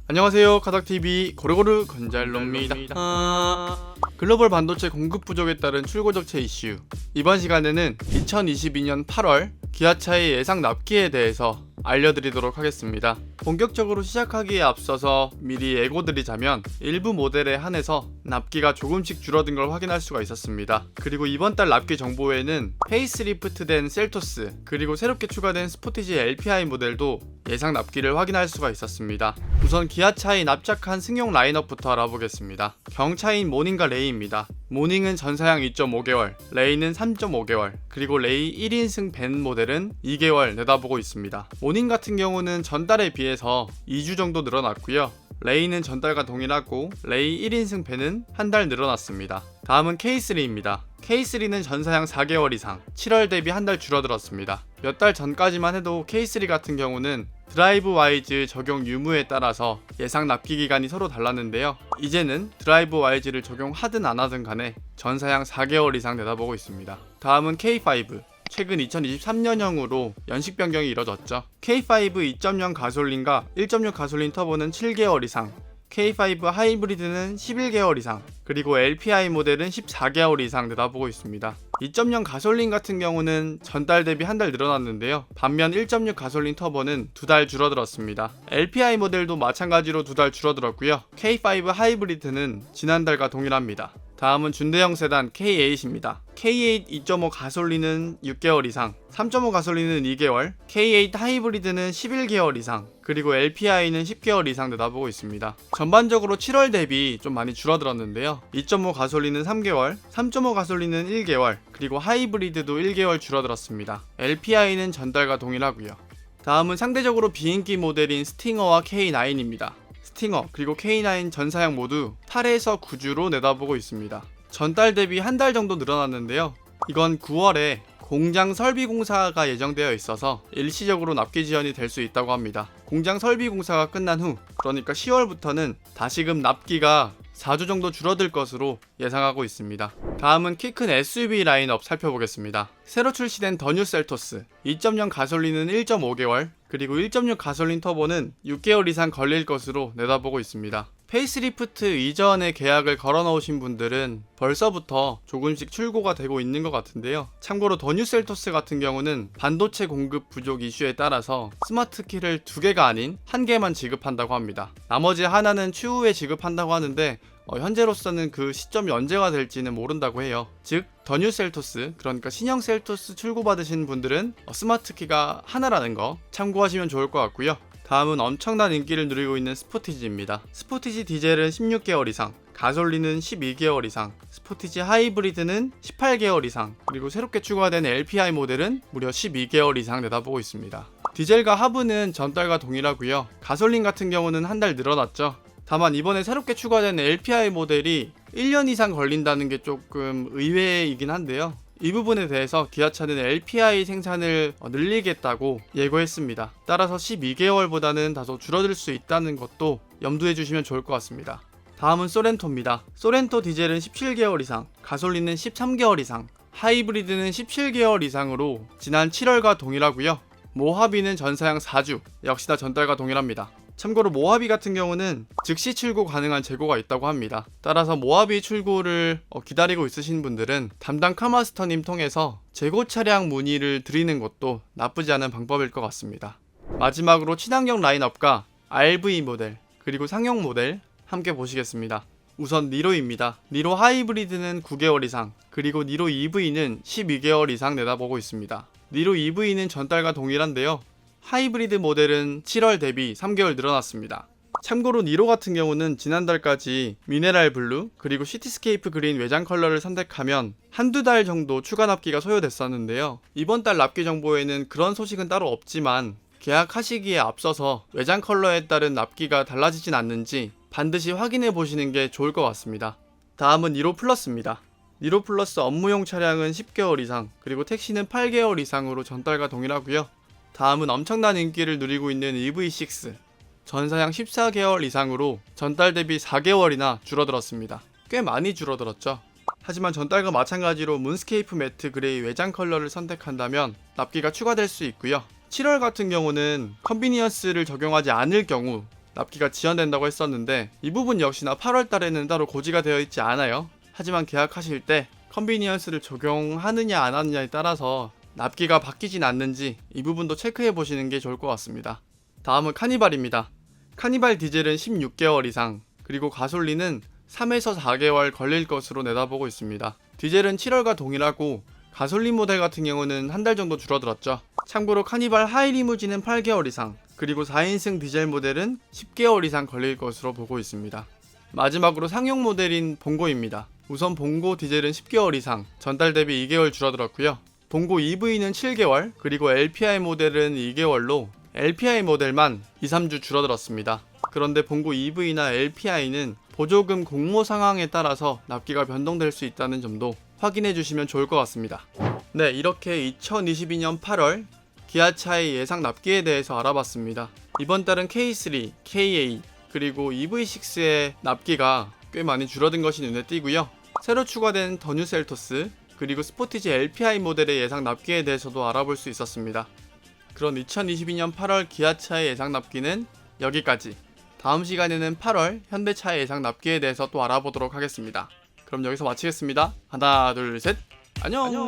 안녕하세요. 카닥TV 고르고르 건잘로입니다. 글로벌 반도체 공급 부족에 따른 출고적체 이슈. 이번 시간에는 2022년 8월 기아차의 예상 납기에 대해서 알려드리도록 하겠습니다. 본격적으로 시작하기에 앞서서 미리 예고드리자면 일부 모델에 한해서 납기가 조금씩 줄어든 걸 확인할 수가 있었습니다. 그리고 이번 달 납기 정보에는 페이스리프트된 셀토스 그리고 새롭게 추가된 스포티지 LPI 모델도 예상 납기를 확인할 수가 있었습니다. 우선 기아차의 납작한 승용 라인업부터 알아보겠습니다. 경차인 모닝과 레이입니다. 모닝은 전사양 2.5개월, 레이는 3.5개월, 그리고 레이 1인승 밴 모델은 2개월 내다보고 있습니다. 모닝 같은 경우는 전달에 비해서 2주 정도 늘어났고요. 레이는 전달과 동일하고 레이 1인승 밴은 한 달 늘어났습니다. 다음은 K3입니다. K3는 전사양 4개월 이상, 7월 대비 한 달 줄어들었습니다. 몇 달 전까지만 해도 K3 같은 경우는 드라이브 와이즈 적용 유무에 따라서 예상 납기 기간이 서로 달랐는데요. 이제는 드라이브 와이즈를 적용하든 안 하든 간에 전사양 4개월 이상 내다보고 있습니다. 다음은 K5. 최근 2023년형으로 연식 변경이 이뤄졌죠. K5 2.0 가솔린과 1.6 가솔린 터보는 7개월 이상, K5 하이브리드는 11개월 이상, 그리고 LPI 모델은 14개월 이상 내다보고 있습니다. 2.0 가솔린 같은 경우는 전달 대비 한 달 늘어났는데요. 반면 1.6 가솔린 터보는 2달 줄어들었습니다. LPI 모델도 마찬가지로 2달 줄어들었고요. K5 하이브리드는 지난달과 동일합니다. 다음은 준대형 세단 K8입니다. K8 2.5 가솔린은 6개월 이상, 3.5 가솔린은 2개월, K8 하이브리드는 11개월 이상, 그리고 LPI는 10개월 이상 내다보고 있습니다. 전반적으로 7월 대비 좀 많이 줄어들었는데요. 2.5 가솔린은 3개월, 3.5 가솔린은 1개월, 그리고 하이브리드도 1개월 줄어들었습니다. LPI는 전달과 동일하고요. 다음은 상대적으로 비인기 모델인 스팅어와 K9입니다. 스팅어 그리고 K9 전사양 모두 8에서 9주로 내다보고 있습니다. 전달 대비 한 달 정도 늘어났는데요. 이건 9월에 공장 설비 공사가 예정되어 있어서 일시적으로 납기 지연이 될 수 있다고 합니다. 공장 설비 공사가 끝난 후, 그러니까 10월부터는 다시금 납기가 4주 정도 줄어들 것으로 예상하고 있습니다. 다음은 키 큰 SUV 라인업 살펴보겠습니다. 새로 출시된 더 뉴 셀토스 2.0 가솔린은 1.5개월, 그리고 1.6 가솔린 터보는 6개월 이상 걸릴 것으로 내다보고 있습니다. 페이스리프트 이전에 계약을 걸어놓으신 분들은 벌써부터 조금씩 출고가 되고 있는 것 같은데요. 참고로 더 뉴 셀토스 같은 경우는 반도체 공급 부족 이슈에 따라서 스마트키를 2개가 아닌 1개만 지급한다고 합니다. 나머지 하나는 추후에 지급한다고 하는데 현재로서는 그 시점이 언제가 될지는 모른다고 해요. 즉 더 뉴 셀토스, 그러니까 신형 셀토스 출고받으신 분들은 스마트키가 하나라는 거 참고하시면 좋을 것 같고요. 다음은 엄청난 인기를 누리고 있는 스포티지입니다. 스포티지 디젤은 16개월 이상, 가솔린은 12개월 이상, 스포티지 하이브리드는 18개월 이상, 그리고 새롭게 추가된 LPI 모델은 무려 12개월 이상 내다보고 있습니다. 디젤과 하브는 전달과 동일하고요. 가솔린 같은 경우는 한 달 늘어났죠. 다만 이번에 새롭게 추가된 LPI 모델이 1년 이상 걸린다는 게 조금 의외이긴 한데요. 이 부분에 대해서 기아차는 LPI 생산을 늘리겠다고 예고했습니다. 따라서 12개월보다는 다소 줄어들 수 있다는 것도 염두해 주시면 좋을 것 같습니다. 다음은 소렌토입니다. 소렌토 디젤은 17개월 이상, 가솔린은 13개월 이상, 하이브리드는 17개월 이상으로 지난 7월과 동일하고요. 모하비는 전사양 4주, 역시나 전달과 동일합니다. 참고로 모하비 같은 경우는 즉시 출고 가능한 재고가 있다고 합니다. 따라서 모하비 출고를 기다리고 있으신 분들은 담당 카마스터님 통해서 재고 차량 문의를 드리는 것도 나쁘지 않은 방법일 것 같습니다. 마지막으로 친환경 라인업과 RV 모델 그리고 상용 모델 함께 보시겠습니다. 우선 니로입니다. 니로 하이브리드는 9개월 이상, 그리고 니로 EV는 12개월 이상 내다보고 있습니다. 니로 EV는 전달과 동일한데요. 하이브리드 모델은 7월 대비 3개월 늘어났습니다. 참고로 니로 같은 경우는 지난달까지 미네랄 블루 그리고 시티스케이프 그린 외장 컬러를 선택하면 한두 달 정도 추가 납기가 소요됐었는데요. 이번 달 납기 정보에는 그런 소식은 따로 없지만 계약하시기에 앞서서 외장 컬러에 따른 납기가 달라지진 않는지 반드시 확인해 보시는 게 좋을 것 같습니다. 다음은 니로 플러스입니다. 니로 플러스 업무용 차량은 10개월 이상, 그리고 택시는 8개월 이상으로 전달과 동일하고요. 다음은 엄청난 인기를 누리고 있는 EV6 전사양 14개월 이상으로 전달 대비 4개월이나 줄어들었습니다. 꽤 많이 줄어들었죠. 하지만 전달과 마찬가지로 문스케이프 매트 그레이 외장 컬러를 선택한다면 납기가 추가될 수 있고요. 7월 같은 경우는 컨비니언스를 적용하지 않을 경우 납기가 지연된다고 했었는데 이 부분 역시나 8월 달에는 따로 고지가 되어 있지 않아요. 하지만 계약하실 때 컨비니언스를 적용하느냐 안 하느냐에 따라서 납기가 바뀌진 않는지 이 부분도 체크해 보시는 게 좋을 것 같습니다. 다음은 카니발입니다. 카니발 디젤은 16개월 이상, 그리고 가솔린은 3에서 4개월 걸릴 것으로 내다보고 있습니다. 디젤은 7월과 동일하고 가솔린 모델 같은 경우는 한 달 정도 줄어들었죠. 참고로 카니발 하이리무진은 8개월 이상, 그리고 4인승 디젤 모델은 10개월 이상 걸릴 것으로 보고 있습니다. 마지막으로 상용 모델인 봉고입니다. 우선 봉고 디젤은 10개월 이상, 전달 대비 2개월 줄어들었고요. 봉고 EV는 7개월, 그리고 LPI 모델은 2개월로 LPI 모델만 2-3주 줄어들었습니다. 그런데 봉고 EV나 LPI는 보조금 공모 상황에 따라서 납기가 변동될 수 있다는 점도 확인해 주시면 좋을 것 같습니다. 네, 이렇게 2022년 8월 기아차의 예상 납기에 대해서 알아봤습니다. 이번 달은 K3, KA, 그리고 EV6의 납기가 꽤 많이 줄어든 것이 눈에 띄고요. 새로 추가된 더 뉴 셀토스, 그리고 스포티지 LPI 모델의 예상 납기에 대해서도 알아볼 수 있었습니다. 그런 2022년 8월 기아차의 예상 납기는 여기까지. 다음 시간에는 8월 현대차의 예상 납기에 대해서 또 알아보도록 하겠습니다. 그럼 여기서 마치겠습니다. 하나, 둘, 셋. 안녕.